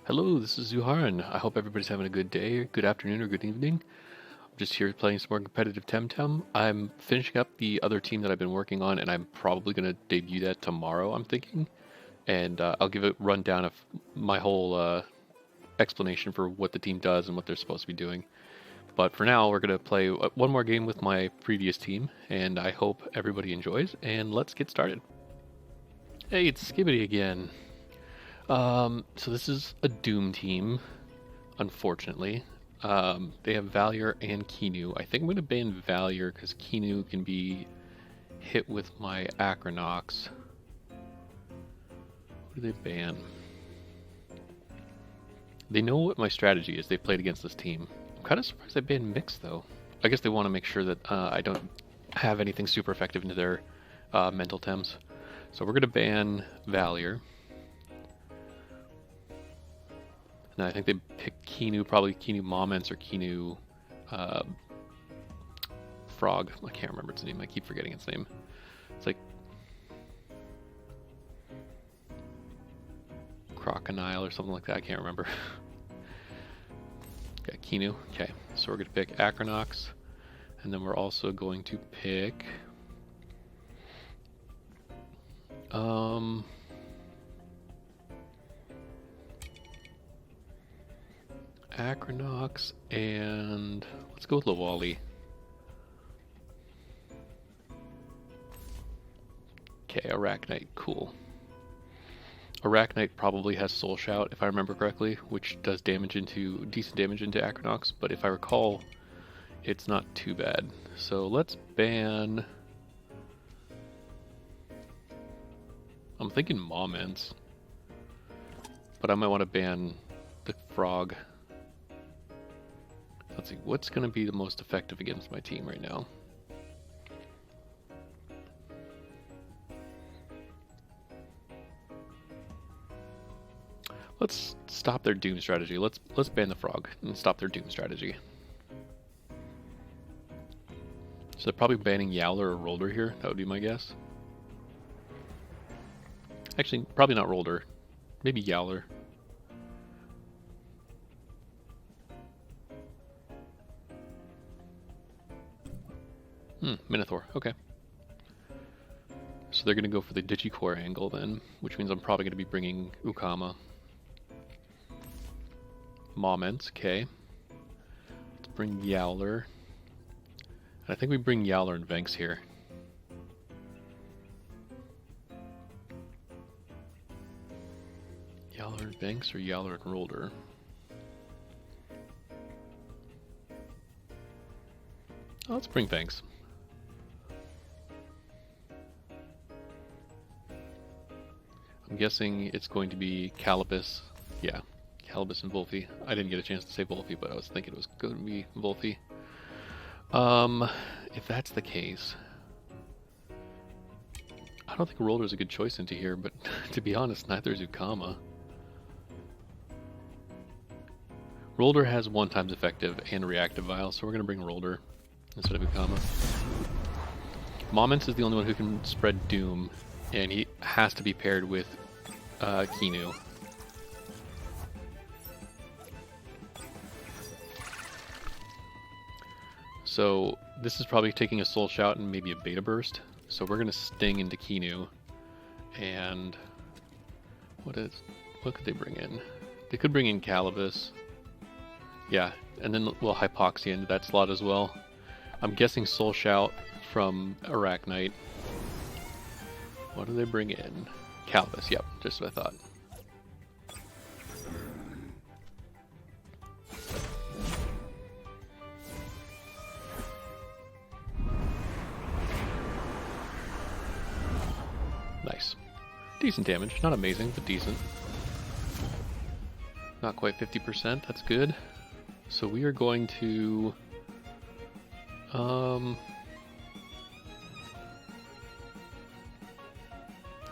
Hello, this is Zuharan. I hope everybody's having a good day, good afternoon, or good evening. I'm just here playing some more competitive Temtem. I'm finishing up the other team that I've been working on, and I'm probably going to debut that tomorrow, I'm thinking. And I'll give a rundown of my whole explanation for what the team does and what they're supposed to be doing. But for now, we're going to play one more game with my previous team, and I hope everybody enjoys, and let's get started. Hey, it's Skibbity again. So this is a Doom team, unfortunately. They have Valier and Kinu. I think I'm going to ban Valier because Kinu can be hit with my Acronox. What do they ban? They know what my strategy is. They played against this team. I'm kind of surprised they banned Mix, though. I guess they want to make sure that I don't have anything super effective into their mental Tems. So we're going to ban Valier. And I think they picked Kinu, probably Kinu Moments or Kinu Frog. I can't remember its name. I keep forgetting its name. It's like Crocodile or something like that. I can't remember. Okay, Kinu. Okay, so we're going to pick Acronox. And then we're also going to pick... Acronox, and let's go with Lawali. Okay, Arachnite, cool. Arachnite probably has Soul Shout, if I remember correctly, which does decent damage into Acronox, but if I recall, it's not too bad. So let's ban... I'm thinking Moments, but I might want to ban the Frog. Let's see, what's going to be the most effective against my team right now? Let's stop their Doom strategy. Let's ban the Frog and stop their Doom strategy. So they're probably banning Yowler or Rolder here. That would be my guess. Actually, probably not Rolder. Maybe Yowler. Minotaur, okay. So they're going to go for the Digicore angle then, which means I'm probably going to be bringing Ukama. Moments, okay. Let's bring Yowler. And I think we bring Yowler and Venks here. Yowler and Venks or Yowler and Rolder? Oh, let's bring Venks. I'm guessing it's going to be Calibus. Yeah, Calibus and Volphy. I didn't get a chance to say Volphy, but I was thinking it was going to be Volphy. If that's the case, I don't think Rolder is a good choice into here, but to be honest, neither is Ukama. Rolder has 1x effective and reactive vial, so we're going to bring Rolder instead of Ukama. Moments is the only one who can spread Doom, and he has to be paired with Kinu. So this is probably taking a Soul Shout and maybe a Beta Burst. So we're going to Sting into Kinu. And what could they bring in? They could bring in Calibus. Yeah, and then we'll Hypoxia into that slot as well. I'm guessing Soul Shout from Arachnite. What do they bring in? Calibus, yep, just what I thought. Nice. Decent damage, not amazing, but decent. Not quite 50%, that's good. So we are going to...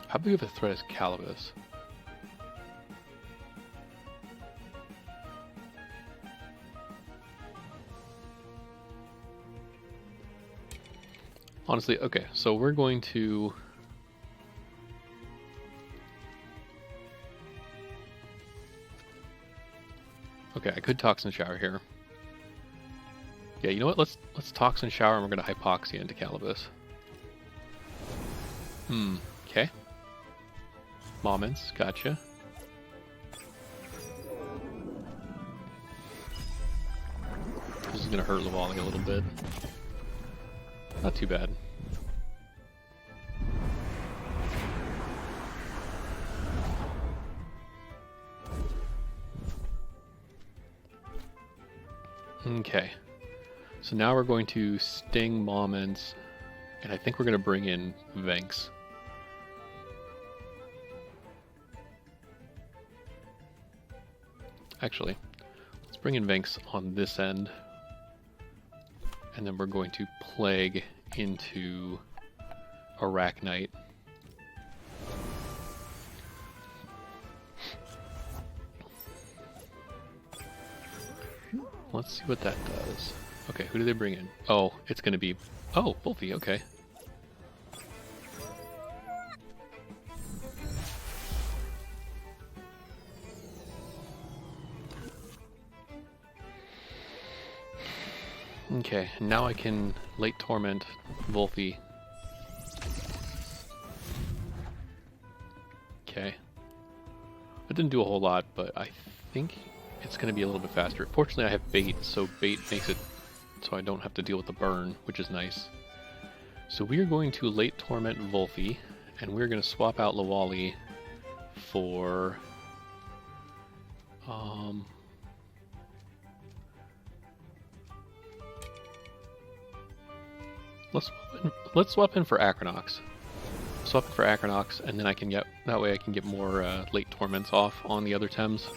How big of a threat is Calibus? Honestly, okay, so we're going to... Okay, I could Toxin Shower here. Yeah, you know what? Let's Toxin Shower and we're gonna Hypoxia into Calibus. Okay. Moments, gotcha. This is gonna hurt Lavali a little bit. Not too bad. Okay. So now we're going to Sting Moments, and I think we're going to bring in Venks. Actually, let's bring in Venks on this end, and then we're going to Plague into Arachnite. Let's see what that does. Okay, who do they bring in? Oh, it's going to be... Oh, Wolfie, okay. Okay, now I can late Torment Wolfie. Okay. That didn't do a whole lot, but I think it's going to be a little bit faster. Fortunately, I have Bait, so Bait makes it so I don't have to deal with the burn, which is nice. So we are going to late Torment Wolfie, and we're going to swap out Lawali for... Let's swap in for Acronox. Swap in for Acronox, and then I can get... That way I can get more late Torments off on the other Tems.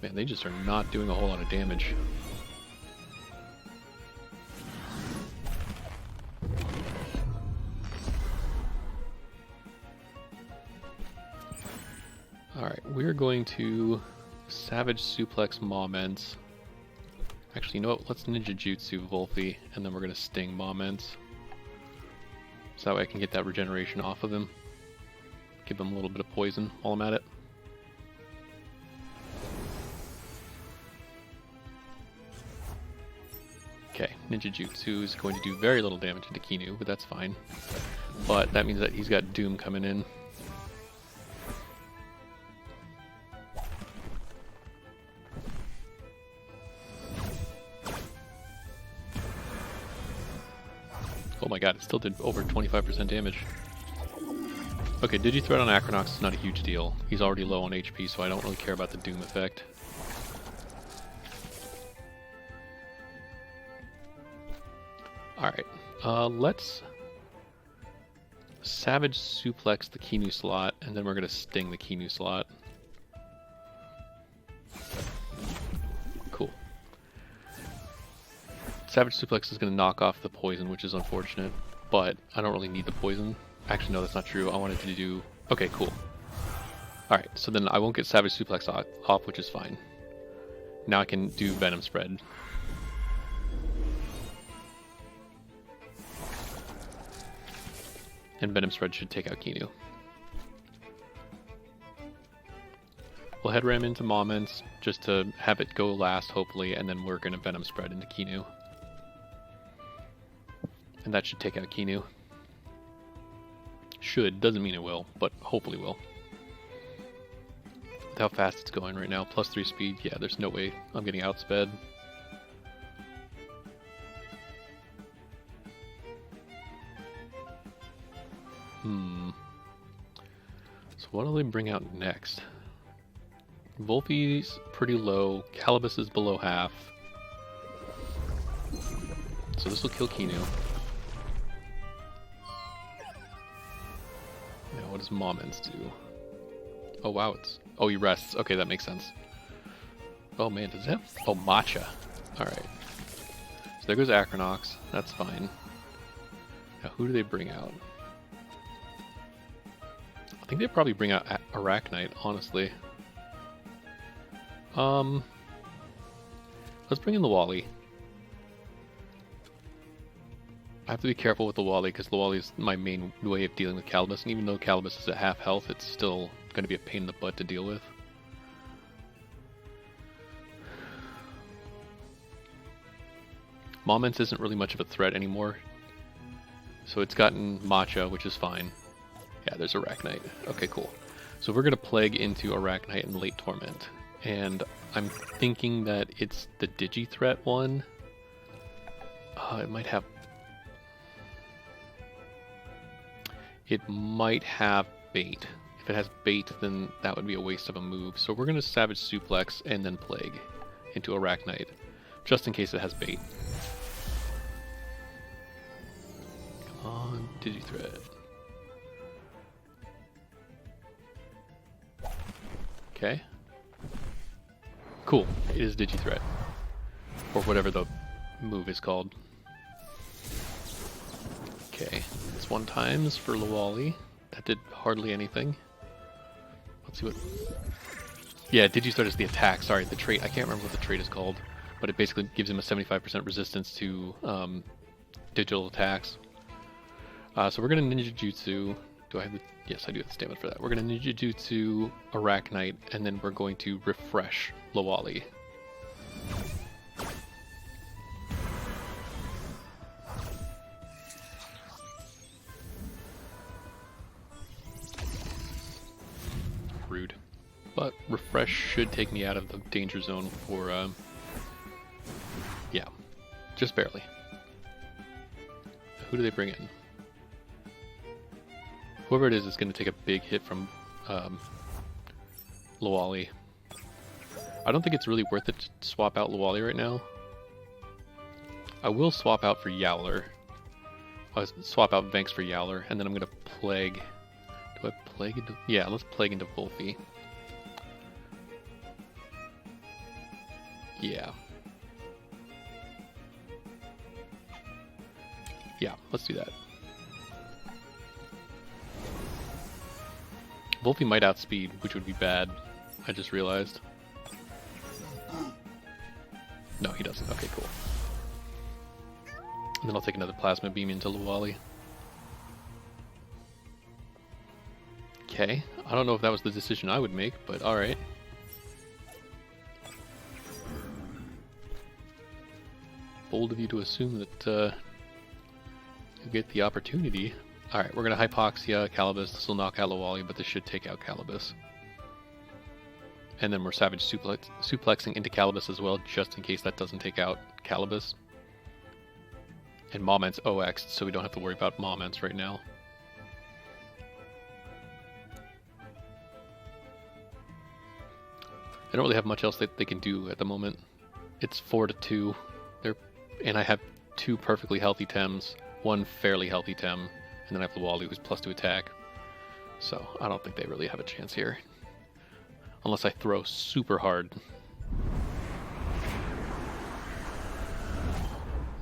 Man, they just are not doing a whole lot of damage. Alright, we're going to Savage Suplex Moments. Actually, you know what? Let's Ninja Jutsu Wolfie, and then we're going to Sting Moments. So that way I can get that regeneration off of him. Give him a little bit of poison while I'm at it. Okay, Ninja Jutsu is going to do very little damage into Kinu, but that's fine. But that means that he's got Doom coming in. Oh my god, it still did over 25% damage. Okay, Digi-Threat on Acronox is not a huge deal. He's already low on HP, so I don't really care about the Doom effect. Alright, let's Savage Suplex the Kinu slot, and then we're going to Sting the Kinu slot. Cool. Savage Suplex is going to knock off the poison, which is unfortunate, but I don't really need the poison. Actually, no, that's not true. I wanted to do... Okay, cool. Alright, so then I won't get Savage Suplex off, which is fine. Now I can do Venom Spread. And Venom Spread should take out Kinu. We'll head ram into Moments just to have it go last, hopefully, and then we're going to Venom Spread into Kinu. And that should take out Kinu. Should, doesn't mean it will, but hopefully will. With how fast it's going right now, +3 speed, yeah, there's no way I'm getting outsped. So what will they bring out next? Wolfie's pretty low, Calibus is below half. So this will kill Kinu. Now what does Moments do? Oh wow, it's... Oh, he rests. Okay, that makes sense. Oh man, does it have... Oh, Matcha. Alright. So there goes Acronox. That's fine. Now who do they bring out? I think they probably bring out Arachnite, honestly. Let's bring in the Wally. I have to be careful with the Wally because the Wally is my main way of dealing with Calibus, and even though Calibus is at half health, it's still going to be a pain in the butt to deal with. Moments isn't really much of a threat anymore, so it's gotten Matcha, which is fine. Yeah, there's Arachnite. Okay, cool. So we're going to Plague into Arachnite and Late Torment, and I'm thinking that it's the Digi-Threat one. It might have... It might have bait. If it has bait, then that would be a waste of a move. So we're going to Savage Suplex and then Plague into Arachnite, just in case it has bait. Come on, Digi-Threat. Okay. Cool. It is Digi-Threat. Or whatever the move is called. Okay. It's 1x for Lawali. That did hardly anything. Let's see what... Yeah, Digi-Threat is the attack. Sorry, the trait. I can't remember what the trait is called. But it basically gives him a 75% resistance to digital attacks. So we're going to Ninja Jutsu. Do I have the... Yes, I do have the stamina for that. We're going to Ninja Jutsu Arachnite, and then we're going to refresh Lawali. Rude. But refresh should take me out of the danger zone for, yeah, just barely. Who do they bring in? Whoever it is going to take a big hit from Lawali. I don't think it's really worth it to swap out Lawali right now. I will swap out for Yowler. I'll swap out Vanks for Yowler, and then I'm going to Plague. Do I Plague into... Yeah, let's Plague into Volphy. Yeah. Yeah, let's do that. Volphy might outspeed, which would be bad. I just realized. No, he doesn't. Okay, cool. And then I'll take another Plasma Beam into Lawali. Okay. I don't know if that was the decision I would make, but alright. Bold of you to assume that you get the opportunity. Alright, we're going to Hypoxia Calibus. This will knock out Lawali, but this should take out Calibus. And then we're Savage Suplexing into Calibus as well, just in case that doesn't take out Calibus. And Moments OX, so we don't have to worry about Moments right now. I don't really have much else that they can do at the moment. It's 4-2. And I have 2 perfectly healthy Tems, 1 fairly healthy Tem, and then I have Lawali who's +2 attack. So I don't think they really have a chance here. Unless I throw super hard.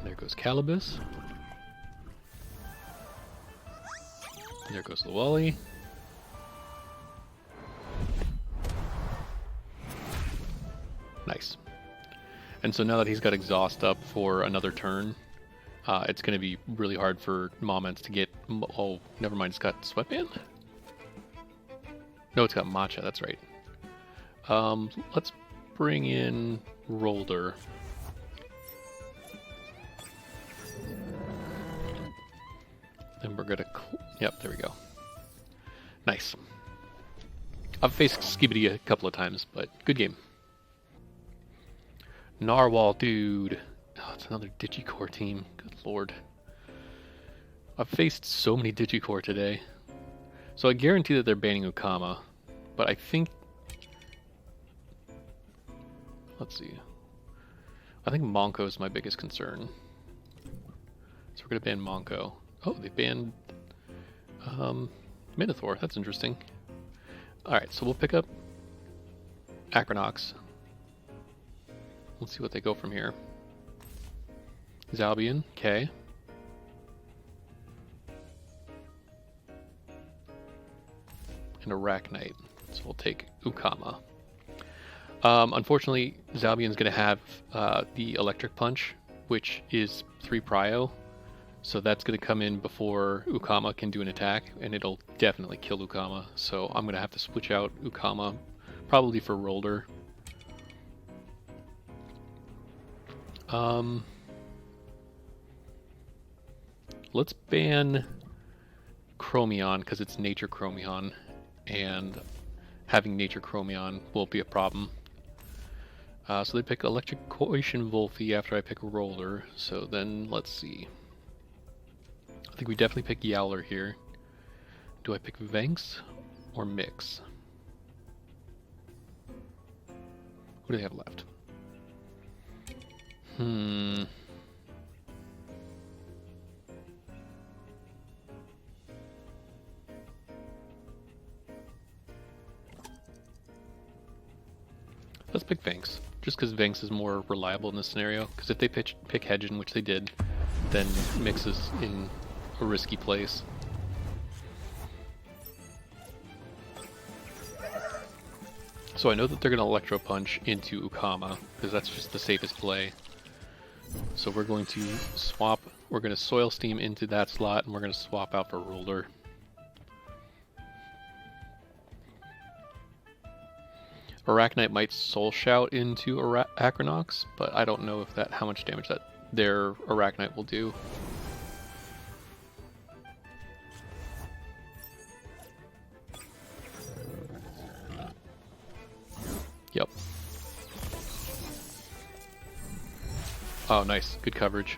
There goes Calibus. There goes Lawali. Nice. And so now that he's got Exhaust up for another turn, it's going to be really hard for Moments to get... Oh, never mind, it's got Sweatband? No, it's got Matcha, that's right. Let's bring in Rolder. Then we're gonna... Yep, there we go. Nice. I've faced Skibidi a couple of times, but good game. Narwhal, dude. Oh, it's another Digicore team. Good lord. I've faced so many Digicore today. So I guarantee that they're banning Ukama, but I think... Let's see. I think Monko is my biggest concern. So we're going to ban Monko. Oh, they banned Minotaur. That's interesting. Alright, so we'll pick up Acronox. Let's see what they go from here. Zalbian, okay. And Arachnite. So we'll take Ukama. Unfortunately, Zalbian's going to have the Electric Punch, which is 3 Prio. So that's going to come in before Ukama can do an attack, and it'll definitely kill Ukama. So I'm going to have to switch out Ukama, probably for Roller. Let's ban Chromion, because it's Nature Chromion, and having Nature Chromion won't be a problem. So they pick Electrocution Volphy after I pick Roller, so then let's see. I think we definitely pick Yowler here. Do I pick Venks or Mix? Who do they have left? Let's pick Venks, just because Venks is more reliable in this scenario. Because if they pick Hedgen, which they did, then Mix is in a risky place. So I know that they're going to Electro Punch into Ukama, because that's just the safest play. So we're going to swap, we're going to Soil Steam into that slot, and we're going to swap out for Roller. Arachnite might Soul Shout into Acronox, but I don't know if how much damage that their Arachnite will do. Yep. Oh, nice. Good coverage.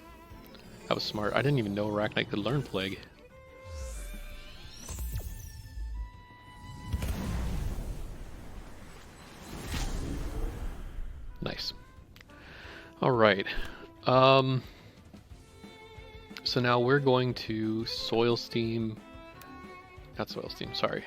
That was smart. I didn't even know Arachnite could learn Plague. Nice. Alright. So now we're going to Soil Steam... Not Soil Steam, sorry.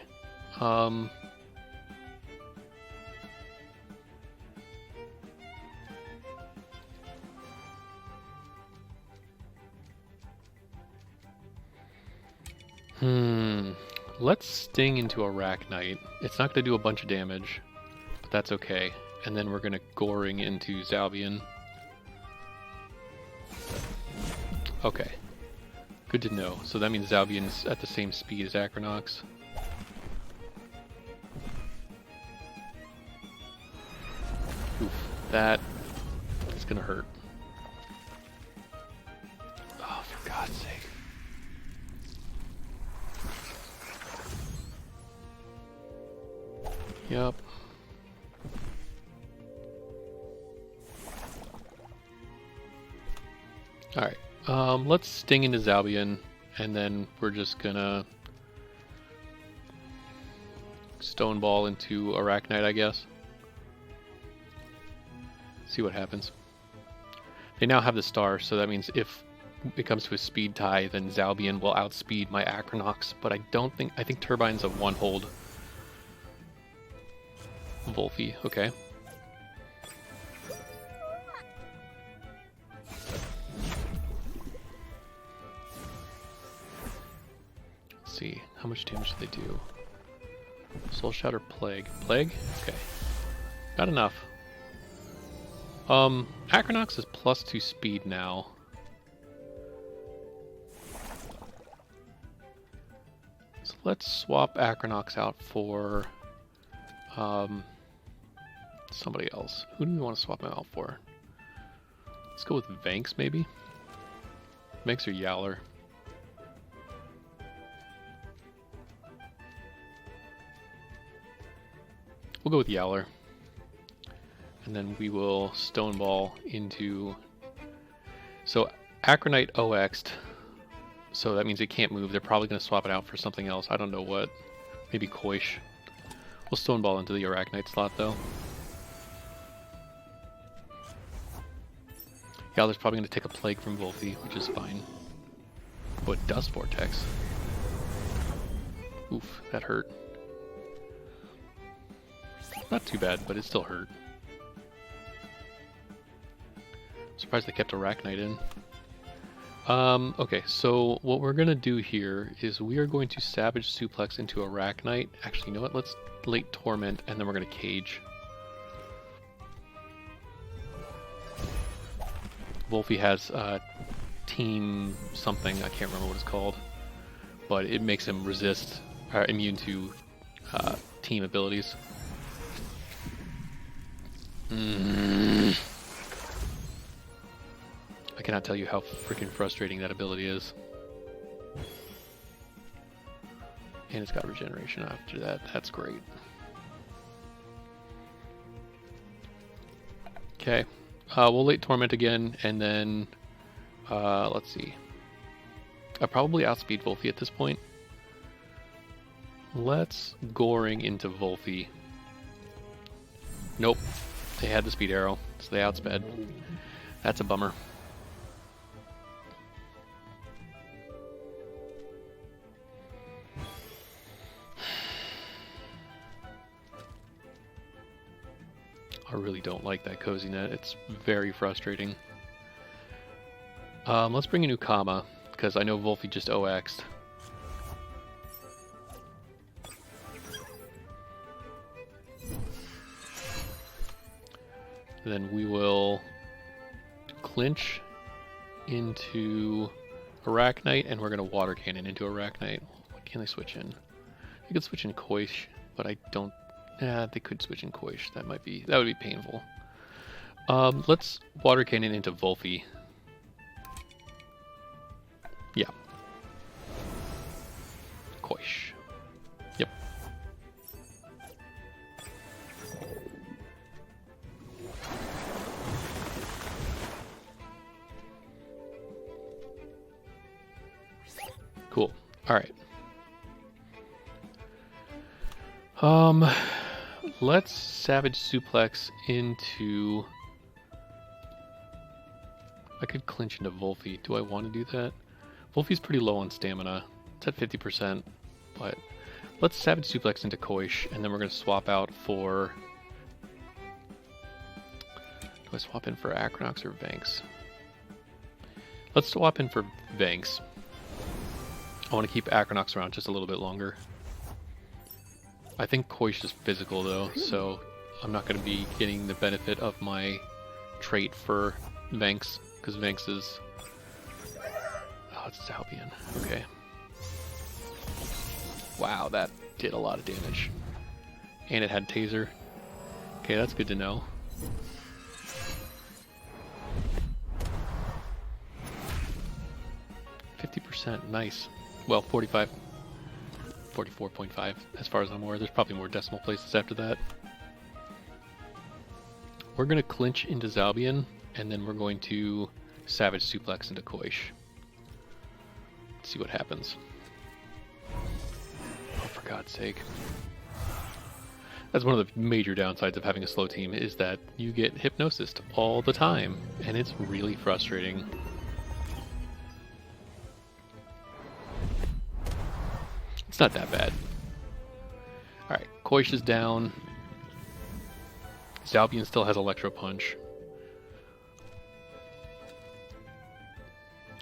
Let's Sting into Arachnite. It's not going to do a bunch of damage, but that's okay. And then we're going to Goring into Zalbian. Okay. Good to know. So that means Zalbian's at the same speed as Acronox. Oof. That is going to hurt. Oh, for God's sake. Yep. Alright, let's Sting into Zalbian, and then we're just gonna Stone Ball into Arachnite, I guess. See what happens. They now have the star, so that means if it comes to a speed tie, then Zalbian will outspeed my Acronox, but I think Turbine's a one-hold. Volphy, okay. Let's see, how much damage do they do? Soul Shout or Plague? Plague? Okay. Not enough. Acronox is +2 speed now. So let's swap Acronox out for somebody else. Who do we want to swap him out for? Let's go with Venks, maybe? Venks or Yowler? We'll go with Yowler. And then we will Stone Ball into... So, Acronite OX'd. So that means it can't move. They're probably going to swap it out for something else. I don't know what. Maybe Koish. We'll Stone Ball into the Arachnite slot, though. Yowler's probably going to take a Plague from Volphy, which is fine. But Dust Vortex. Oof, that hurt. Not too bad, but it still hurt. Surprised they kept Arachnite in. Okay, so what we're going to do here is we are going to Savage Suplex into Arachnite. Actually, you know what? Let's Late Torment, and then we're going to Cage. Volphy has team something. I can't remember what it's called, but it makes him resist or immune to team abilities. I cannot tell you how freaking frustrating that ability is. And it's got regeneration after that. That's great. Okay. We'll late Torment again, and then let's see. I probably outspeed Wolfie at this point. Let's Goring into Wolfie. Nope. They had the speed arrow, so they outsped. That's a bummer. I really don't like that cozy net. It's very frustrating. Let's bring in Ukama, because I know Wolfie just OX'd. Then we will clinch into Arachnite, and we're going to Water Cannon into Arachnite. What can they switch in? They could switch in Koish, but I don't... Yeah, they could switch in Koish. That would be painful. Let's Water Cannon into Wolfie. Yeah. Koish. Yep. Cool. Alright. Let's Savage Suplex into... I could clinch into Wolfie. Do I want to do that? Wolfie's pretty low on stamina. It's at 50%, but let's Savage Suplex into Koish, and then we're going to swap out for... Do I swap in for Acronox or Vanks? Let's swap in for Vanks. I want to keep Acronox around just a little bit longer. I think Koish is physical though, so I'm not going to be getting the benefit of my trait for Vanks, because Vanks is... Oh, it's Zalbian. Okay. Wow, that did a lot of damage. And it had Taser. Okay, that's good to know. %, nice. Well, 45. 44.5 as far as I'm aware. There's probably more decimal places after that. We're going to clinch into Zalbian, and then we're going to Savage Suplex into Koish. Let's see what happens. Oh, for God's sake. That's one of the major downsides of having a slow team, is that you get Hypnosis all the time, and it's really frustrating. It's not that bad. Alright, Koish is down. Zalbian still has Electro Punch.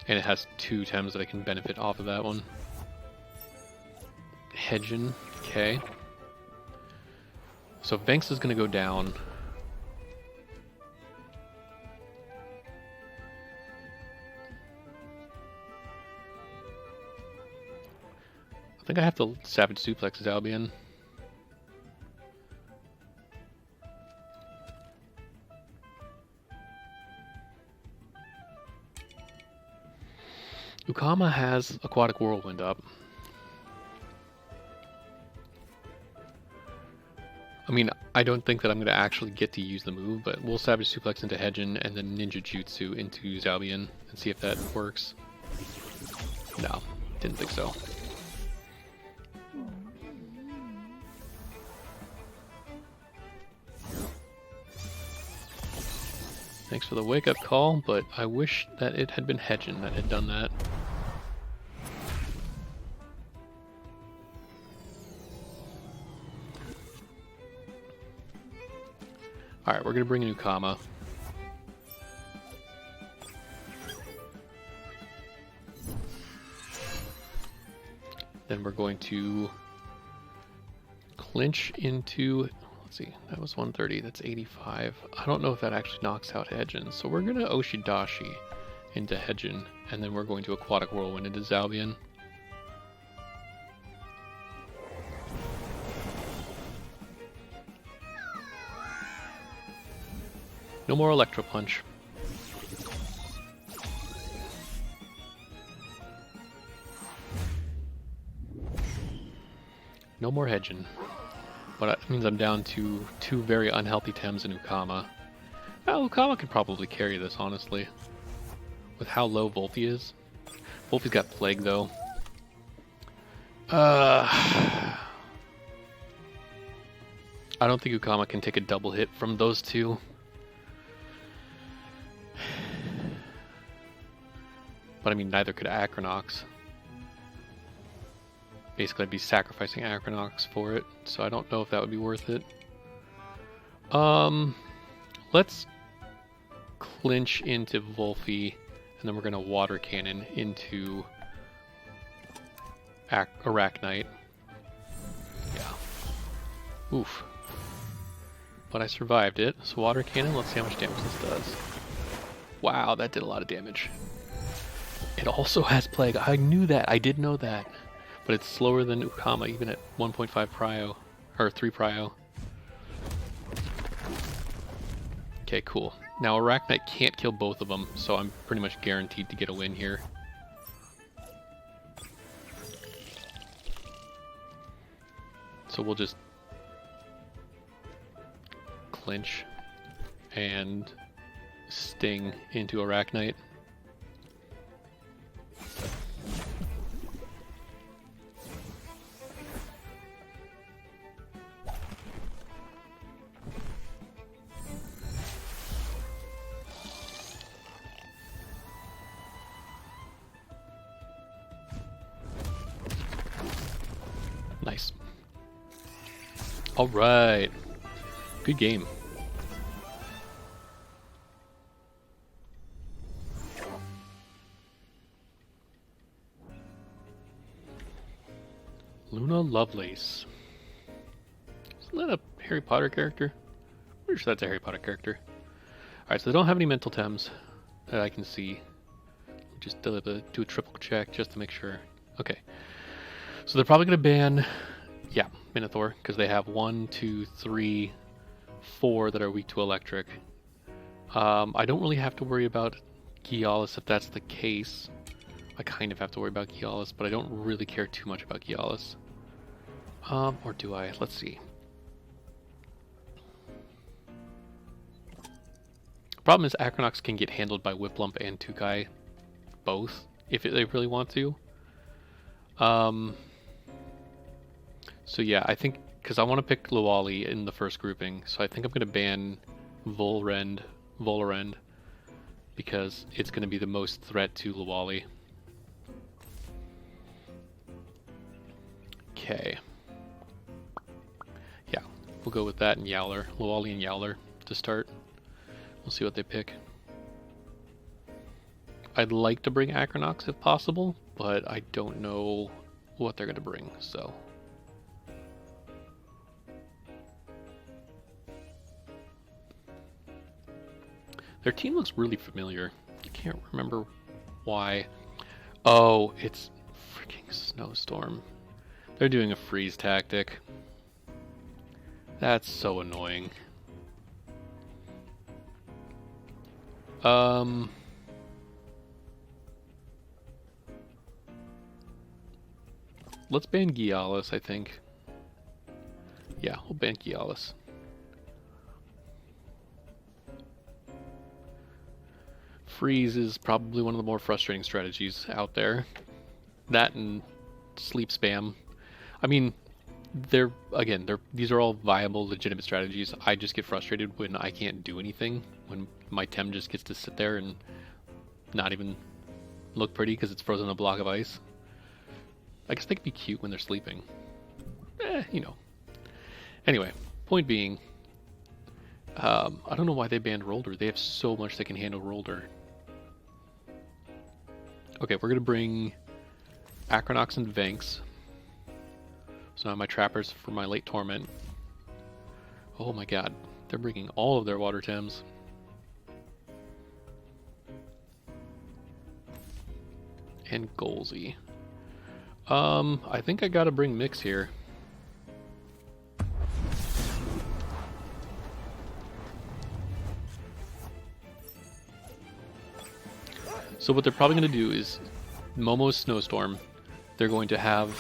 And it has 2 Tems that I can benefit off of that one. Hedgen, okay. So Vanks is going to go down. I think I have to Savage Suplex Zalbian. Ukama has Aquatic Whirlwind up. I mean, I don't think that I'm going to actually get to use the move, but we'll Savage Suplex into Hedgen and then Ninja Jutsu into Zalbian and see if that works. No, didn't think so. Thanks for the wake-up call, but I wish that it had been Hedgen that had done that. Alright, we're going to bring in Ukama. Then we're going to clinch into... Let's see, that was 130, that's 85. I don't know if that actually knocks out Hedgen, so we're going to Oshidashi into Hedgen, and then we're going to Aquatic Whirlwind into Zalbian. No more Electro Punch. No more Hedgen. But that means I'm down to 2 very unhealthy Tems and Ukama. Well, Ukama could probably carry this, honestly. With how low Volphy is. Volphy's got Plague, though. I don't think Ukama can take a double hit from those two. But I mean, neither could Acronox. Basically, I'd be sacrificing Acronox for it, so I don't know if that would be worth it. Let's clinch into Volphy, and then we're going to Water Cannon into Arachnite. Yeah. Oof. But I survived it, so Water Cannon, let's see how much damage this does. Wow, that did a lot of damage. It also has Plague. I knew that. I did know that. But it's slower than Ukama, even at 1.5 prio, or 3 prio. Okay, cool. Now Arachnite can't kill both of them, so I'm pretty much guaranteed to get a win here. So we'll just clinch and sting into Arachnite. Nice. All right. Good game. Luna Lovelace. Isn't that a Harry Potter character? I'm pretty sure that's a Harry Potter character. Alright, so they don't have any mental Tems that I can see. Just do a triple check just to make sure. Okay. So they're probably going to ban, yeah, Minotaur, because they have 1, 2, 3, 4 that are weak to electric. I don't really have to worry about Gialis if that's the case. I kind of have to worry about Gialis, but I don't really care too much about Gialis. Or do I? Let's see. Problem is Acronox can get handled by Whiplump and Tukai both, if they really want to. So yeah, I think, because I want to pick Luali in the first grouping, so I think I'm going to ban Volrend, because it's going to be the most threat to Luali. Okay. Yeah, we'll go with that and Yowler. Luali and Yowler to start. We'll see what they pick. I'd like to bring Acronox if possible, but I don't know what they're going to bring, so... Their team looks really familiar. I can't remember why. Oh, it's freaking Snowstorm. They're doing a freeze tactic. That's so annoying. Let's ban Gialis, I think. Yeah, we'll ban Gialis. Freeze is probably one of the more frustrating strategies out there. That and sleep spam. I mean, these are all viable, legitimate strategies. I just get frustrated when I can't do anything, when my Tem just gets to sit there and not even look pretty because it's frozen in a block of ice. I guess they could be cute when they're sleeping. You know. Anyway, point being, I don't know why they banned Rolder. They have so much that can handle Rolder. Okay, we're going to bring Acronox and Vanks. So now my trappers for my late Torment. Oh my god, they're bringing all of their water Tems. and Golzy. I think I gotta bring Mix here. So what they're probably going to do is Momo's Snowstorm. They're going to have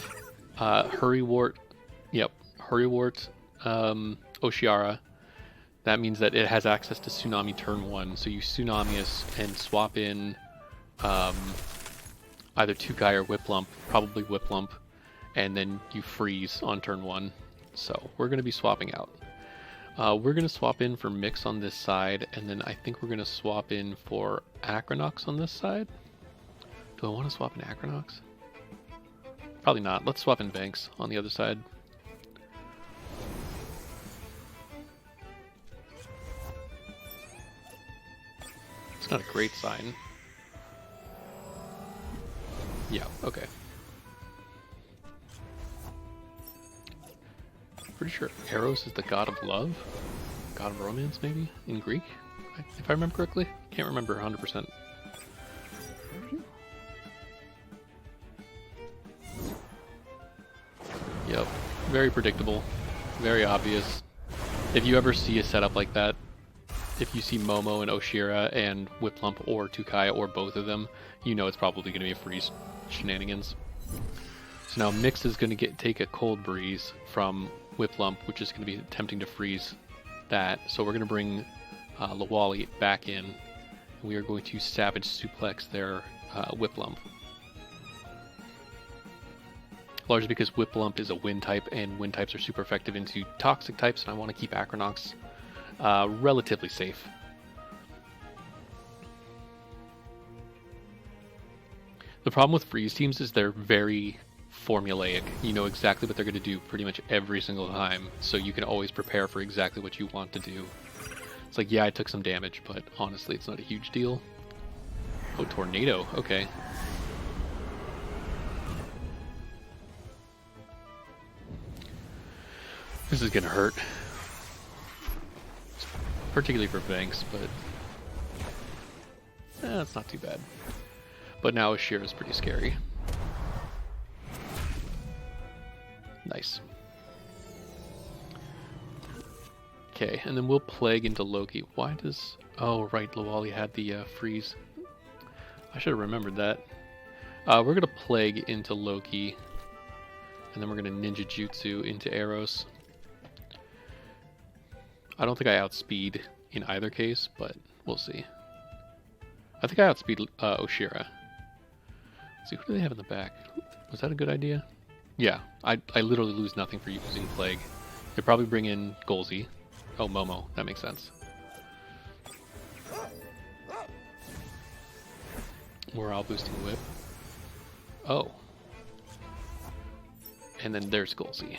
Hurrywart, Oshiara. That means that it has access to Tsunami turn 1. So you Tsunami us and swap in either Tukai or Whiplump, probably Whiplump, and then you freeze on turn 1. So we're going to be swapping out. We're going to swap in for Mix on this side, and then I think we're going to swap in for Acronox on this side. Do I want to swap in Acronox? Probably not. Let's swap in Banks on the other side. It's not a great sign. Yeah, okay. Pretty sure Eros is the god of love? God of romance, maybe? In Greek? If I remember correctly? Can't remember 100%. Yep. Very predictable. Very obvious. If you ever see a setup like that, if you see Momo and Oshira and Whiplump or Tukai or both of them, you know it's probably going to be a freeze shenanigans. So now Mix is going to take a Cold Breeze from Whiplump, which is going to be attempting to freeze that. So we're going to bring Lawali back in. We are going to Savage Suplex their Whiplump. Largely because Whiplump is a wind type, and wind types are super effective into toxic types, and I want to keep Acronox relatively safe. The problem with freeze teams is they're very formulaic. You know exactly what they're going to do pretty much every single time, so you can always prepare for exactly what you want to do. It's like, yeah, I took some damage, but honestly, it's not a huge deal. Oh, Tornado, okay. This is gonna hurt. Particularly for Banks, but it's not too bad. But now Ashira is pretty scary. Nice. Okay, and then we'll Plague into Loki. Why does... Oh, right, Lawali had the freeze. I should have remembered that. We're gonna Plague into Loki, and then we're gonna Ninja Jutsu into Eros. I don't think I outspeed in either case, but we'll see. I think I outspeed Oshira. Let's see, who do they have in the back? Was that a good idea? Yeah, I literally lose nothing for using Plague. They probably bring in Golzy. Oh, Momo. That makes sense. Morale boosting whip. Oh. And then there's Golzy.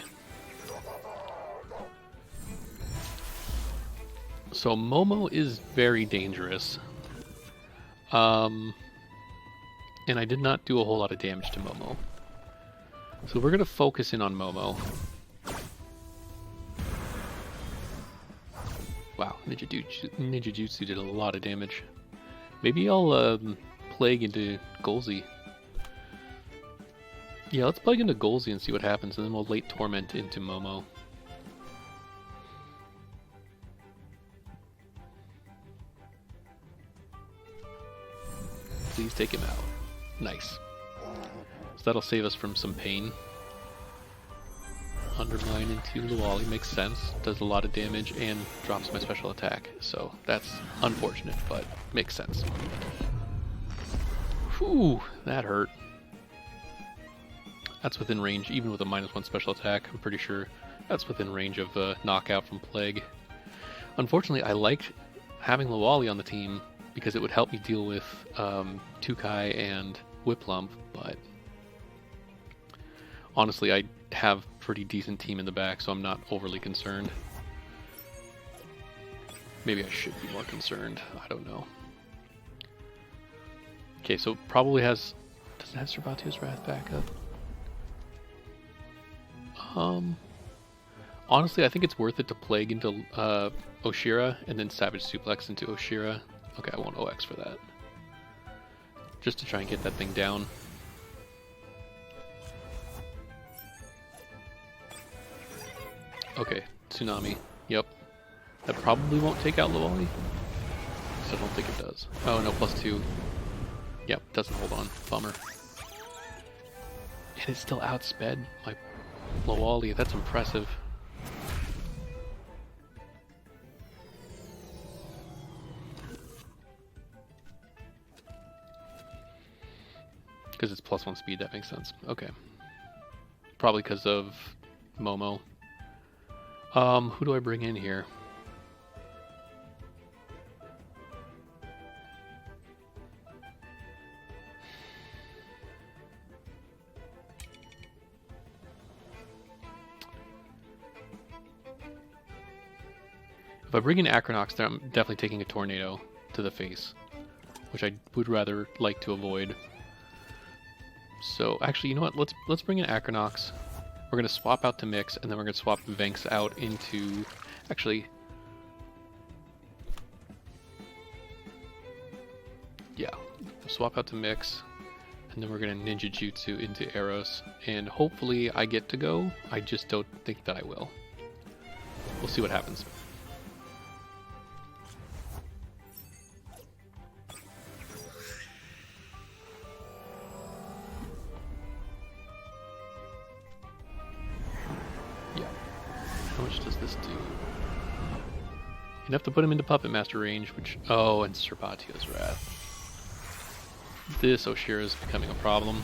So Momo is very dangerous. And I did not do a whole lot of damage to Momo. So we're going to focus in on Momo. Wow, Ninja Jutsu did a lot of damage. Maybe I'll Plague into Golzy. Yeah, let's Plague into Golzy and see what happens, and then we'll late Torment into Momo. Please take him out. Nice. So that'll save us from some pain. Undermine into Lawali makes sense. Does a lot of damage and drops my special attack. So that's unfortunate, but makes sense. Whew, that hurt. That's within range, even with a -1 special attack. I'm pretty sure that's within range of knockout from Plague. Unfortunately, I liked having Lawali on the team because it would help me deal with Tukai and Whiplump, but honestly, I have a pretty decent team in the back, so I'm not overly concerned. Maybe I should be more concerned. I don't know. Okay, so probably has... Does it have Servatius Wrath backup? Honestly, I think it's worth it to Plague into Oshira and then Savage Suplex into Oshira. Okay, I won't OX for that. Just to try and get that thing down. Okay, Tsunami. Yep. That probably won't take out Lowali. I don't think it does. Oh no, +2. Yep, doesn't hold on. Bummer. And it still outsped my Lowali. That's impressive. Because it's +1 speed, that makes sense. Okay. Probably because of Momo. Who do I bring in here? If I bring in Acronox, then I'm definitely taking a Tornado to the face, which I would rather like to avoid. So actually, you know what? Let's bring in Acronox. We're gonna swap out to Mix, and then we're gonna swap Venks out into. Actually, yeah, we'll swap out to Mix, and then we're gonna Ninja Jutsu into Eros, and hopefully I get to go. I just don't think that I will. We'll see what happens. How much does this do? Enough to put him into Puppet Master range, which... Oh, and Serpatio's Wrath. This Oshira is becoming a problem.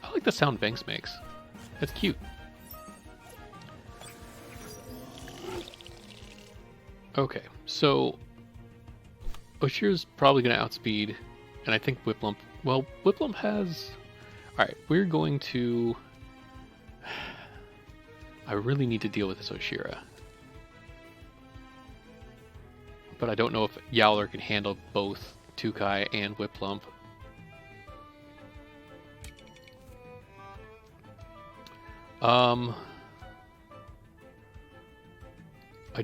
I like the sound Banks makes. That's cute. Okay, so... Oshira's probably going to outspeed, and I think Whiplump... Well, Whiplump has... Alright, we're going to... I really need to deal with this Oshira. But I don't know if Yowler can handle both Tukai and Whiplump. I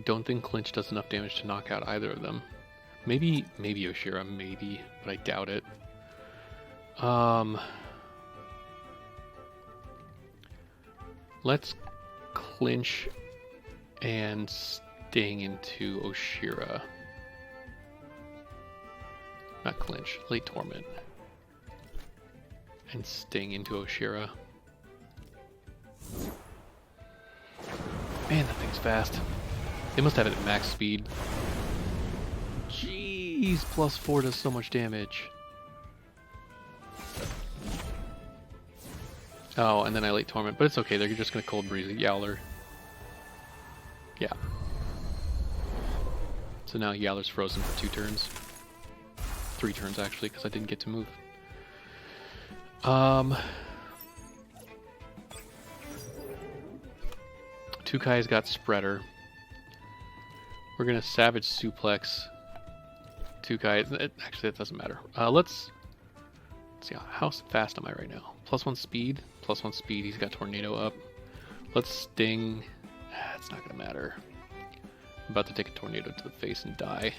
don't think Clinch does enough damage to knock out either of them. Maybe Oshira, maybe, but I doubt it. Let's Clinch and Sting into Oshira. Not Clinch, Late Torment. And Sting into Oshira. Man, that thing's fast. They must have it at max speed. Jeez, +4 does so much damage. Oh, and then I Late Torment, but it's okay, they're just gonna Cold Breeze Yowler. Yeah. So now Yowler's frozen for 2 turns. 3 turns actually, because I didn't get to move. Tukai's got Spreader. We're gonna Savage Suplex Tukai. Actually, that doesn't matter. Let's see, how fast am I right now? +1 speed. +1 speed. He's got Tornado up. Let's Sting. It's not gonna matter. I'm about to take a Tornado to the face and die.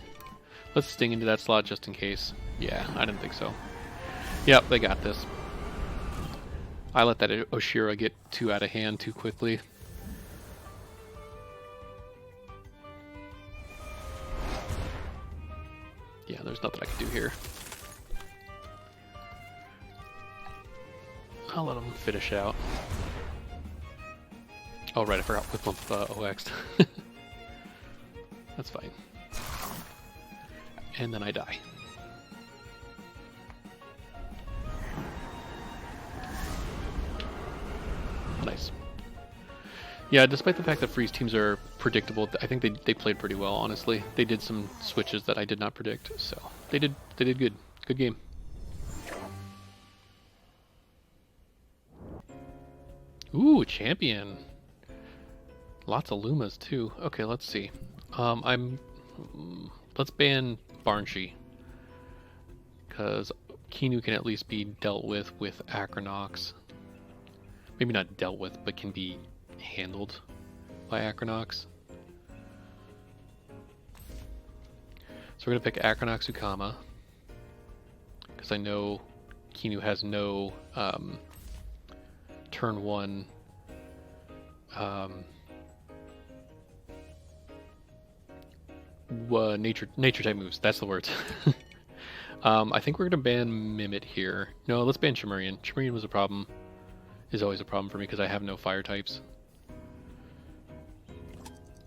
Let's Sting into that slot just in case. Yeah, I didn't think so. Yep, they got this. I let that Oshira get too out of hand too quickly. Yeah, there's nothing I can do here. I'll let him finish out. Oh right, I forgot Whiplump OX'd. That's fine. And then I die. Nice. Yeah, despite the fact that Freeze teams are predictable, I think they played pretty well, honestly. They did some switches that I did not predict, so they did good. Good game. Ooh, champion. Lots of Lumas too. Okay, let's see. Let's ban Barnshee, because Kinu can at least be dealt with Acronox. Maybe not dealt with, but can be handled by Acronox. So we're going to pick Acronox Ukama, because I know Kinu has no turn 1 nature type moves. That's the words. I think we're going to ban Mimit here. No, let's ban Chimerian. Chimerian was a problem. Is always a problem for me because I have no fire types.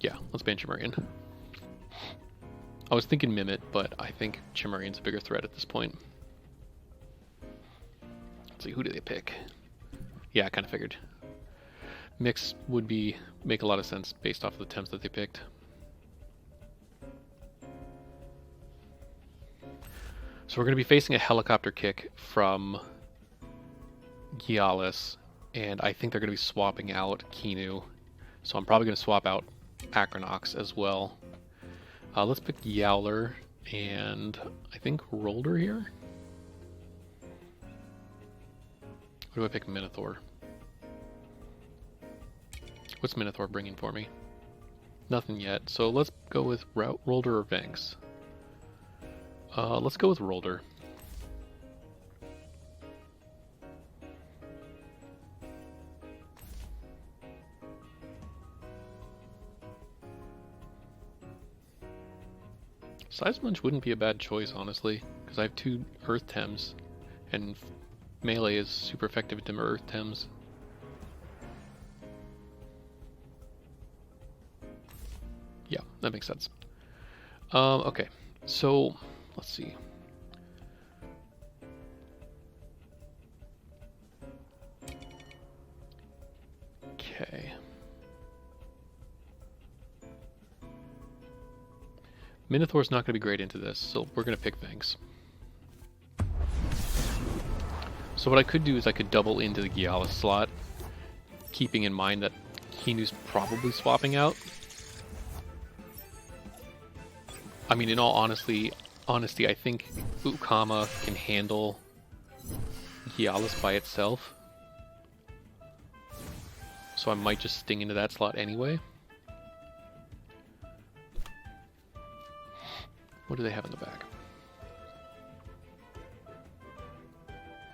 Yeah, let's ban Chimerian. I was thinking Mimit, but I think Chimerian's a bigger threat at this point. Let's see, who do they pick? Yeah, I kind of figured. Mix would make a lot of sense based off of the temps that they picked. So we're going to be facing a helicopter kick from Gialis, and I think they're going to be swapping out Kinu. So I'm probably going to swap out Acronox as well. Let's pick Yowler and I think Rolder here. What do I pick? Minotaur. What's Minotaur bringing for me? Nothing yet. So let's go with Rolder or Vanks. Let's go with Rolder. Seismunch wouldn't be a bad choice, honestly, because I have 2 Earth Tems, and melee is super effective into Earth Tems. Yeah, that makes sense. Okay, so let's see. Okay. Minotaur's not going to be great into this, so we're going to pick Vanks. So what I could do is I could double into the Gialis slot, keeping in mind that Kinu's probably swapping out. I mean, in all honesty, I think Ukama can handle Gialis by itself. So I might just sting into that slot anyway. What do they have in the back?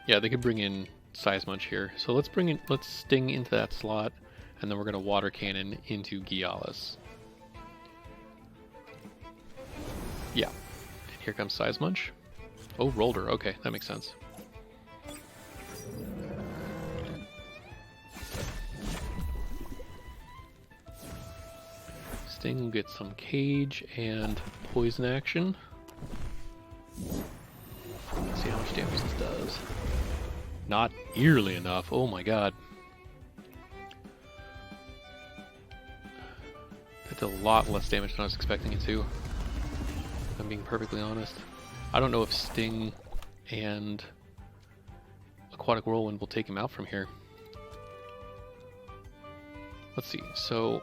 Yeah, they could bring in Seismunch here. So let's sting into that slot, and then we're gonna water cannon into Gialis. Yeah. And here comes Seismunch. Oh, Rolder. Okay, that makes sense. Sting will get some cage and poison action. Let's see how much damage this does. Not eerily enough. Oh my god. That did a lot less damage than I was expecting it to. If I'm being perfectly honest. I don't know if Sting and Aquatic Whirlwind will take him out from here. Let's see. So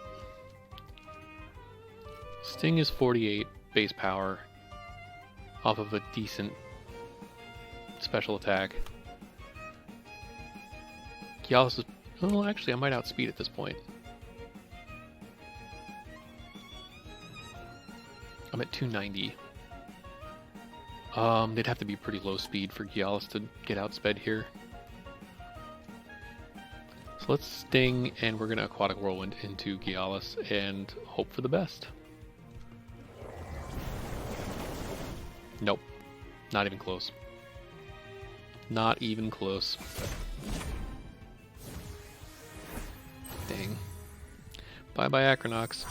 Sting is 48 base power off of a decent special attack. Gialis is... well, actually, I might outspeed at this point. I'm at 290. They'd have to be pretty low speed for Gialis to get outsped here. So let's Sting, and we're going to Aquatic Whirlwind into Gialis and hope for the best. Nope. Not even close. Not even close. Dang. Bye-bye, Acronox.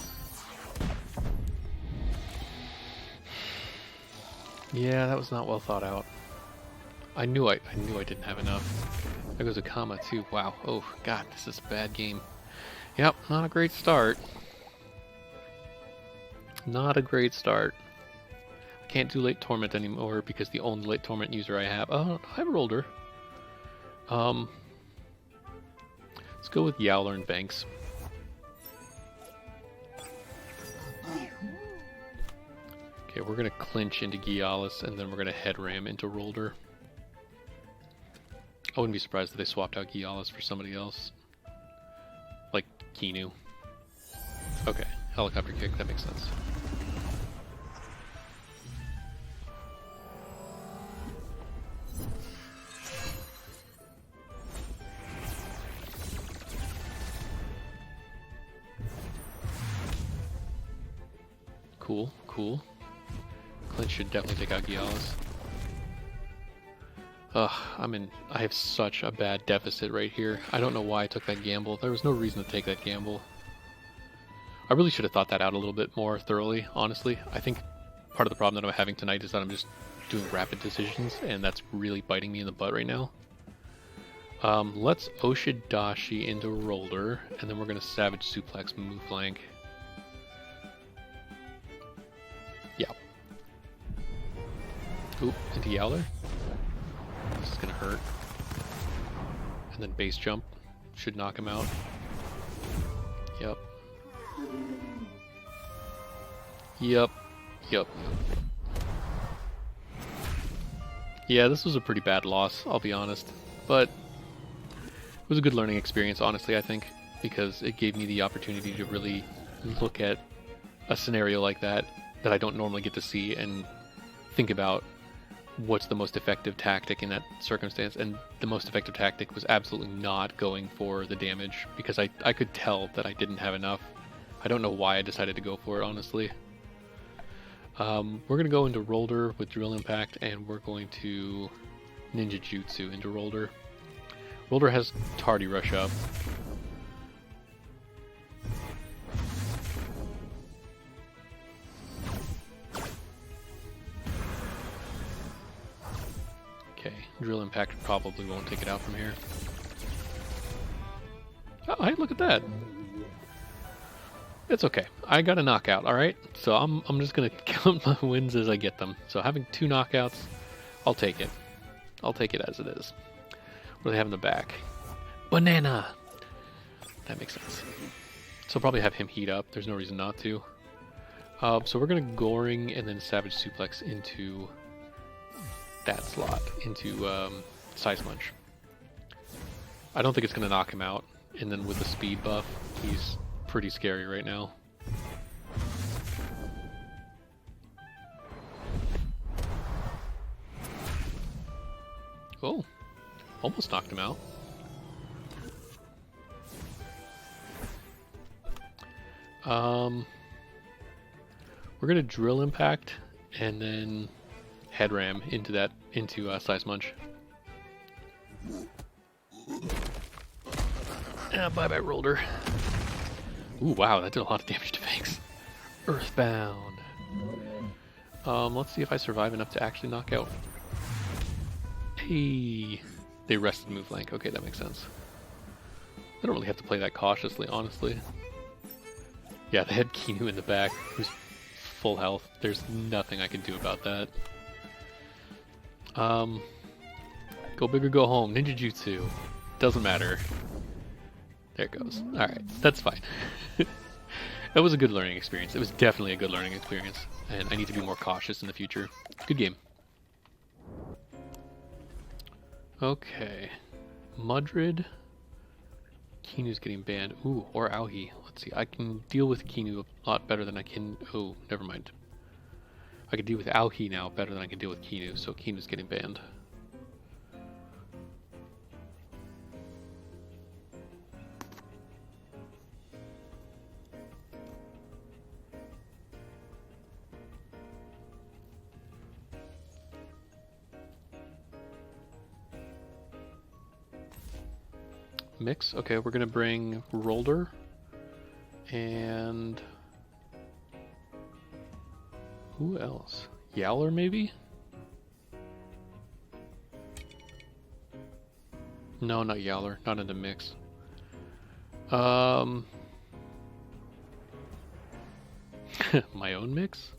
Yeah, that was not well thought out. I knew I didn't have enough. There goes a comma too. Wow. Oh god, this is a bad game. Yep, not a great start. Not a great start. Can't do late torment anymore because the only late torment user I have. Oh, I've rolled her. Let's go with Yowler and Banks. Okay, we're gonna clinch into Gialis, and then we're gonna head ram into Rolder. I wouldn't be surprised if they swapped out Gialis for somebody else. Like Kinu. Okay, helicopter kick, that makes sense. Cool, cool. Clint should definitely take out Gialis. Ugh, I have such a bad deficit right here. I don't know why I took that gamble. There was no reason to take that gamble. I really should have thought that out a little bit more thoroughly, honestly. I think part of the problem that I'm having tonight is that I'm just doing rapid decisions, and that's really biting me in the butt right now. Let's Oshidashi into Roller, and then we're going to Savage Suplex move flank. Yeah. Oop, into Yowler. This is going to hurt. And then base jump. Should knock him out. Yep. Yep. Yep. Yeah, this was a pretty bad loss, I'll be honest. But it was a good learning experience, honestly, I think, because it gave me the opportunity to really look at a scenario like that I don't normally get to see and think about what's the most effective tactic in that circumstance. And the most effective tactic was absolutely not going for the damage, because I could tell that I didn't have enough. I don't know why I decided to go for it, honestly. We're going to go into Roller with Drill Impact, and we're going to Ninja Jutsu into Roller. Roller has Tardy Rush up. Okay, Drill Impact probably won't take it out from here. Oh, hey, look at that. It's okay. I got a knockout, alright? So I'm just going to count my wins as I get them. So having 2 knockouts, I'll take it. I'll take it as it is. What do they have in the back? Banana! That makes sense. So I'll probably have him heat up. There's no reason not to. So we're going to Goring and then Savage Suplex into that slot, into Size Munch. I don't think it's going to knock him out. And then with the speed buff, he's pretty scary right now. Oh, almost knocked him out. We're gonna Drill Impact and then Head Ram into Size Munch. Bye bye Roller. Ooh, wow, that did a lot of damage to Fangs. Earthbound. Let's see if I survive enough to actually knock out. Hey, they rested move flank. Okay, that makes sense. I don't really have to play that cautiously, honestly. Yeah, they had Kinu in the back, who's full health. There's nothing I can do about that. Go big or go home. Ninja Jutsu. Doesn't matter. There it goes. Alright, that's fine. That was a good learning experience. It was definitely a good learning experience, and I need to be more cautious in the future. Good game. Okay. Mudrid. Kinu's getting banned. Ooh, or Aohi. Let's see. I can deal with Kinu a lot better than I can... Oh, never mind. I can deal with Aohi now better than I can deal with Kinu, so Kinu's getting banned. Mix. Okay, we're gonna bring Roller and who else? Yowler maybe? No, not Yowler. Not in the mix. My own mix?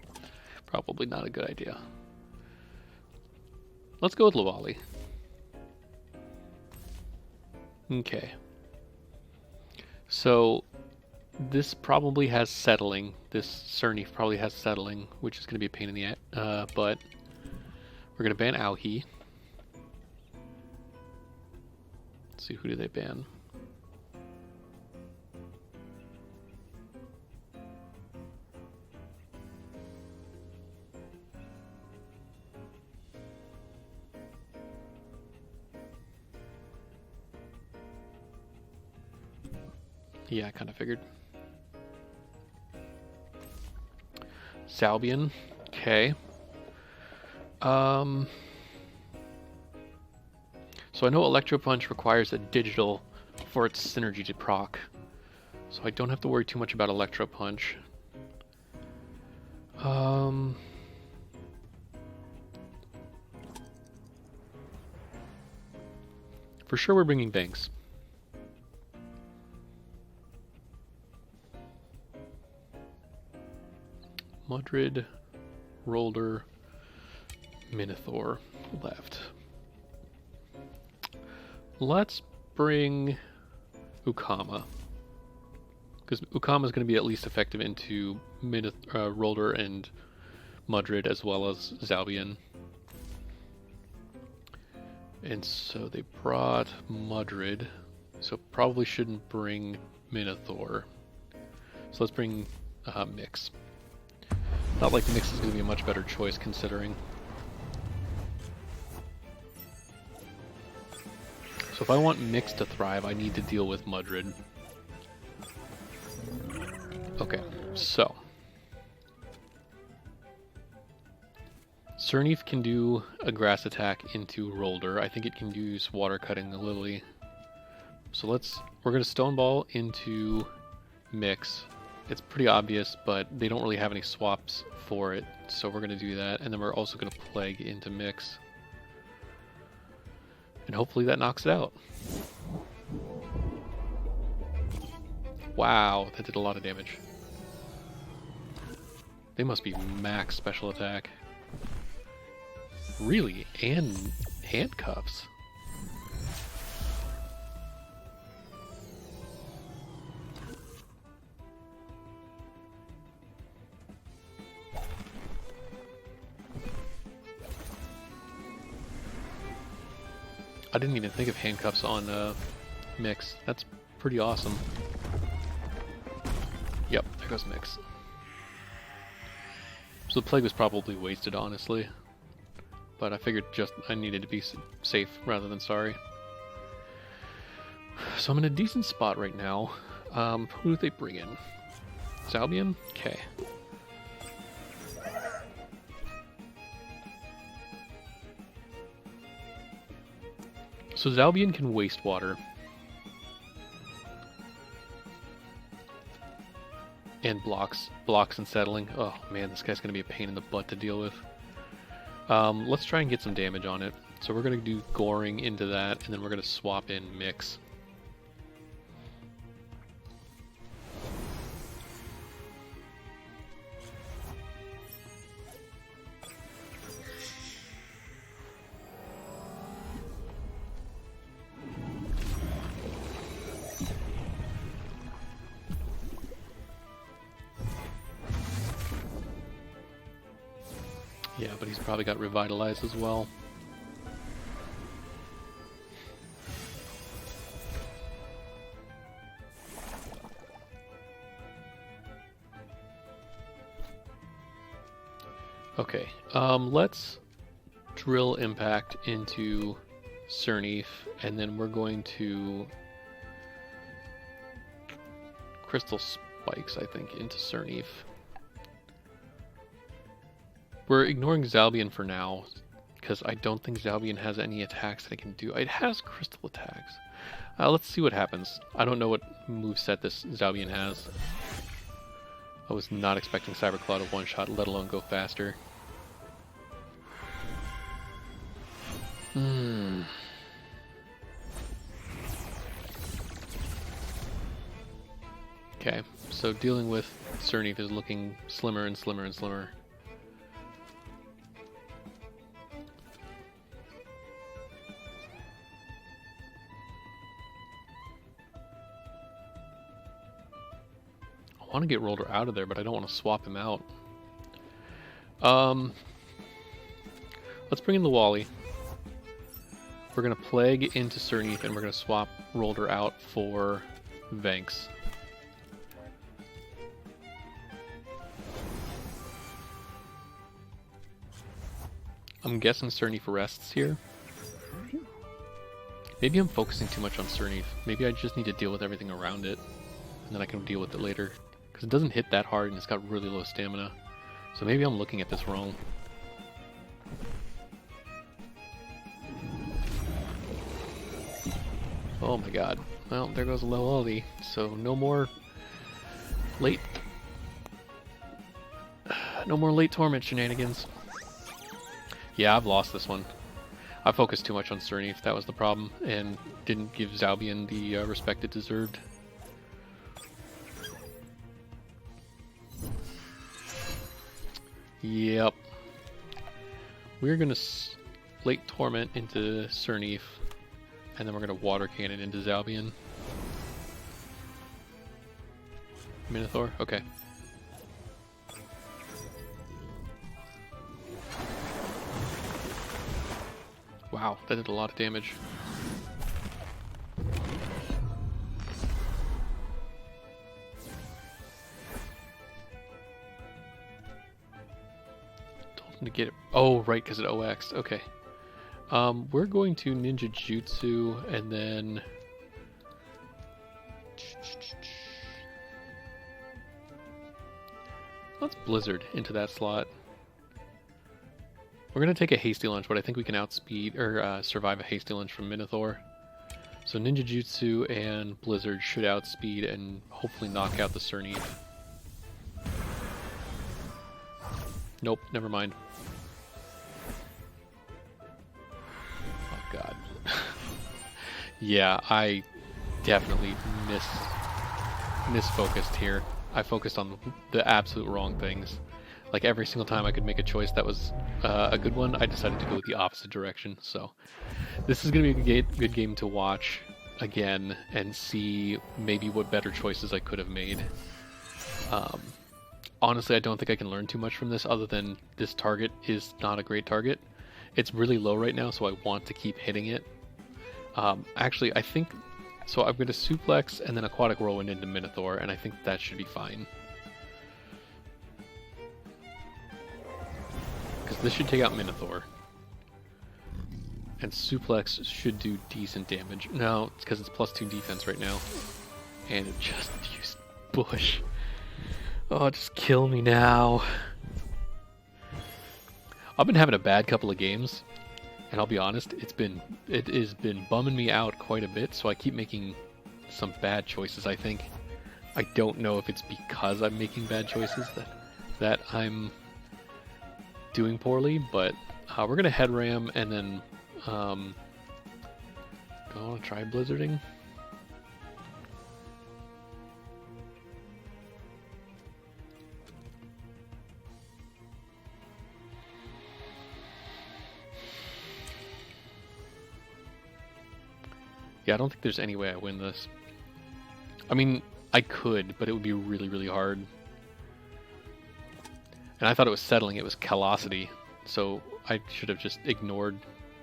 Probably not a good idea. Let's go with Lawali. Okay. So this probably has settling. This Cerny probably has settling, which is going to be a pain in the butt. We're going to ban Aohi. Let's see, who do they ban? Yeah, I kind of figured. Zalbian. Okay. So I know Electro Punch requires a digital for its synergy to proc. So I don't have to worry too much about Electro Punch. For sure we're bringing Banks. Mudrid, Rolder, Minotaur left. Let's bring Ukama. Because Ukama is going to be at least effective into Rolder and Mudrid as well as Zalbian. And so they brought Mudrid, so probably shouldn't bring Minotaur. So let's bring Mix. Not like Mix is going to be a much better choice considering. So if I want Mix to thrive, I need to deal with Mudrid. Okay, so Cernith can do a grass attack into Rolder. I think it can use water cutting the Lily. So we're gonna Stone Ball into Mix. It's pretty obvious, but they don't really have any swaps for it, so we're gonna do that. And then we're also gonna Plague into Mix. And hopefully that knocks it out. Wow, that did a lot of damage. They must be max special attack. Really? And handcuffs? I didn't even think of handcuffs on Mix. That's pretty awesome. Yep, there goes Mix. So the Plague was probably wasted, honestly. But I figured I needed to be safe rather than sorry. So I'm in a decent spot right now. Who do they bring in? Zalbian? Okay. So Zalbian can waste water. And blocks and settling. Oh man, this guy's gonna be a pain in the butt to deal with. Let's try and get some damage on it. So we're gonna do Goring into that, and then we're gonna swap in Mix. Yeah, but he's probably got Revitalize as well. Okay, let's drill Impact into Cernith, and then we're going to Crystal Spikes, I think, into Cernith. We're ignoring Zalbian for now, because I don't think Zalbian has any attacks that it can do. It has crystal attacks. Let's see what happens. I don't know what moveset this Zalbian has. I was not expecting Cyberclaw to one-shot, let alone go faster. Okay, so dealing with Cernith is looking slimmer and slimmer and slimmer. I want to get Rolder out of there, but I don't want to swap him out. Let's bring in the Wally. We're going to Plague into Cernith, and we're going to swap Rolder out for Vanks. I'm guessing Cernith rests here. Maybe I'm focusing too much on Cernith. Maybe I just need to deal with everything around it, and then I can deal with it later. Because it doesn't hit that hard, and it's got really low stamina. So maybe I'm looking at this wrong. Oh my god. Well, there goes a low ulti. So no more late... No more late torment shenanigans. Yeah, I've lost this one. I focused too much on Cernif, that was the problem, and didn't give Zalbian the respect it deserved. Yep. We're gonna late torment into Cernif, and then we're gonna water cannon into Zalbian. Minotaur? Okay. Wow, that did a lot of damage. Told him to get it. Oh, right, because it OX'd. Okay. We're going to Ninja Jutsu and then... Let's Blizzard into that slot. We're going to take a Hasty Lunge, but I think we can outspeed or survive a Hasty Lunge from Minotaur. So Ninja Jutsu and Blizzard should outspeed and hopefully knock out the Cernif. Nope, never mind. Oh god. Yeah, I definitely misfocused here. I focused on the absolute wrong things. Like every single time I could make a choice that was a good one, I decided to go the opposite direction. So this is going to be a good game to watch again and see maybe what better choices I could have made. Honestly, I don't think I can learn too much from this other than this target is not a great target. It's really low right now, so I want to keep hitting it. Actually, I think... So I'm going to suplex and then aquatic whirlwind into Minotaur, and I think that should be fine. Because this should take out Minotaur. And suplex should do decent damage. No, it's because it's +2 defense right now. And it just used Bush. Oh, just kill me now. I've been having a bad couple of games. And I'll be honest, it has been bumming me out quite a bit, so I keep making some bad choices, I think. I don't know if it's because I'm making bad choices that I'm doing poorly, but we're going to head ram and then go on, try blizzarding. Yeah, I don't think there's any way I win this. I mean, I could, but it would be really, really hard. And I thought it was settling, it was Callosity, so I should have just ignored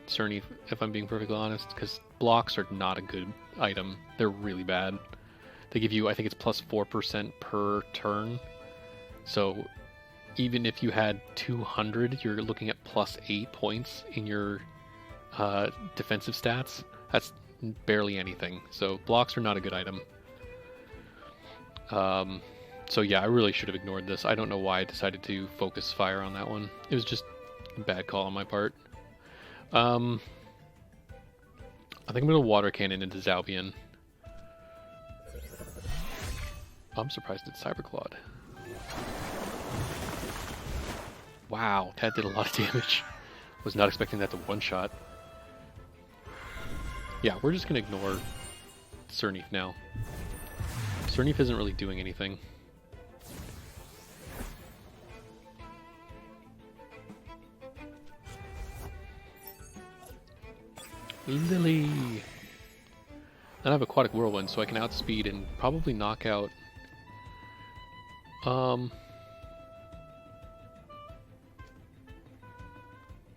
Cernif, if I'm being perfectly honest, because blocks are not a good item. They're really bad. They give you, I think it's +4% per turn, so even if you had 200, you're looking at +8 points in your defensive stats. That's barely anything, so blocks are not a good item. So yeah, I really should have ignored this. I don't know why I decided to focus fire on that one. It was just a bad call on my part. I think I'm going to water cannon into Zalbian. I'm surprised it's Cyberclawed. Wow, that did a lot of damage. Was not expecting that to one-shot. Yeah, we're just going to ignore Cernif now. Cernif isn't really doing anything. Lily! Then I have Aquatic Whirlwind, so I can outspeed and probably knock out...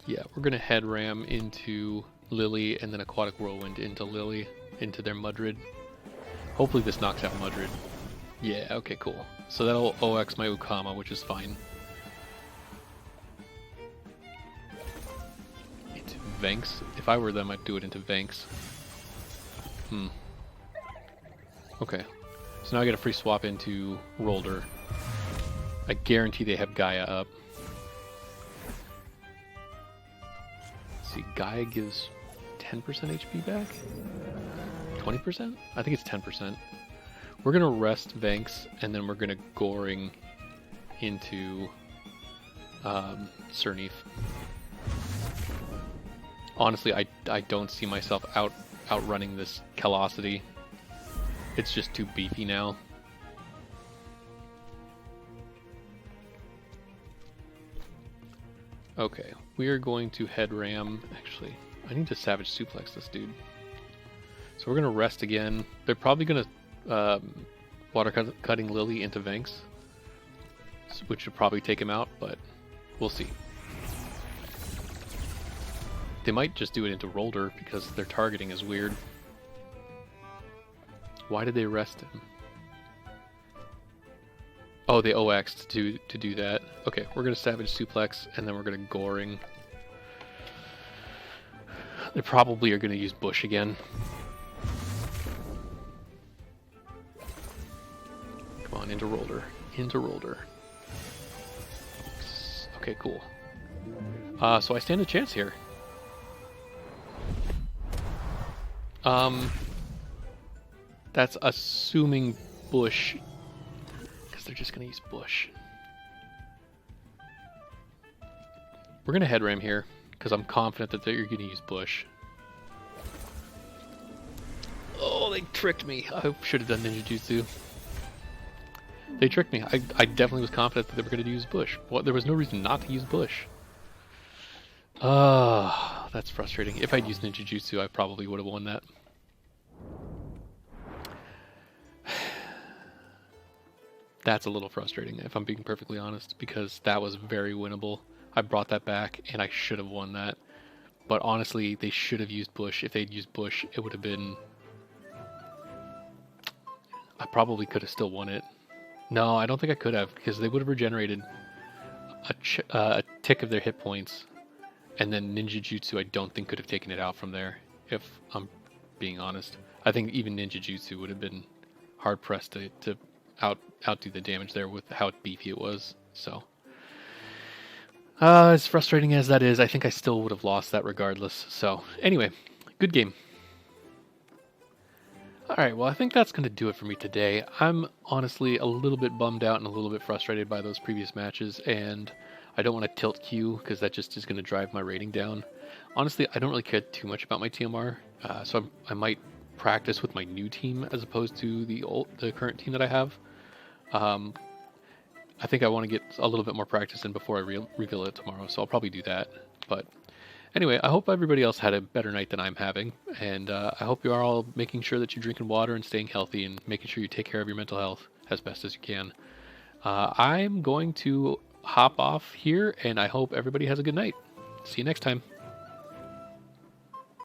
Yeah, we're going to head ram into Lily and then Aquatic Whirlwind into Lily, into their Mudrid. Hopefully this knocks out Mudrid. Yeah, okay, cool. So that'll OX my Ukama, which is fine. Into Venks? If I were them, I'd do it into Venks. Okay. So now I get a free swap into Rolder. I guarantee they have Gaia up. see. Gaia gives 10% HP back? 20%? I think it's 10%. We're going to rest Vanks, and then we're going to Goring into Cernith. Honestly, I don't see myself outrunning this Callosity. It's just too beefy now. Okay, we are going to head ram. Actually, I need to Savage Suplex this dude. So we're going to rest again. They're probably going to water cutting Lily into Vanks, which would probably take him out, but we'll see. They might just do it into Rolder because their targeting is weird. Why did they rest him? Oh, they OX'd to do that. Okay, we're going to Savage Suplex, and then we're going to Goring. They probably are going to use Bush again. Come on, into Rolder. Into Rolder. Okay, cool. So I stand a chance here. That's assuming Bush, because they're just going to use Bush. We're going to head ram here, because I'm confident that they're going to use Bush. Oh, they tricked me. I should have done Ninja Jutsu. They tricked me. I definitely was confident that they were going to use Bush. Well, there was no reason not to use Bush. That's frustrating. If I'd used Ninja Jutsu, I probably would have won that. That's a little frustrating, if I'm being perfectly honest, because that was very winnable. I brought that back, and I should have won that. But honestly, they should have used Bush. If they'd used Bush, it would have been... I probably could have still won it. No, I don't think I could have, because they would have regenerated a tick of their hit points, and then Ninja Jutsu I don't think could have taken it out from there, if I'm being honest. I think even Ninja Jutsu would have been hard-pressed to outdo the damage there with how beefy it was. So, as frustrating as that is, I think I still would have lost that regardless. So, anyway, good game. Alright, well I think that's going to do it for me today. I'm honestly a little bit bummed out and a little bit frustrated by those previous matches, and I don't want to tilt Q because that just is going to drive my rating down. Honestly, I don't really care too much about my TMR, so I might practice with my new team as opposed to the current team that I have. I think I want to get a little bit more practice in before I reveal it tomorrow, so I'll probably do that. But anyway, I hope everybody else had a better night than I'm having, and I hope you are all making sure that you're drinking water and staying healthy and making sure you take care of your mental health as best as you can. I'm going to hop off here, and I hope everybody has a good night. See you next time.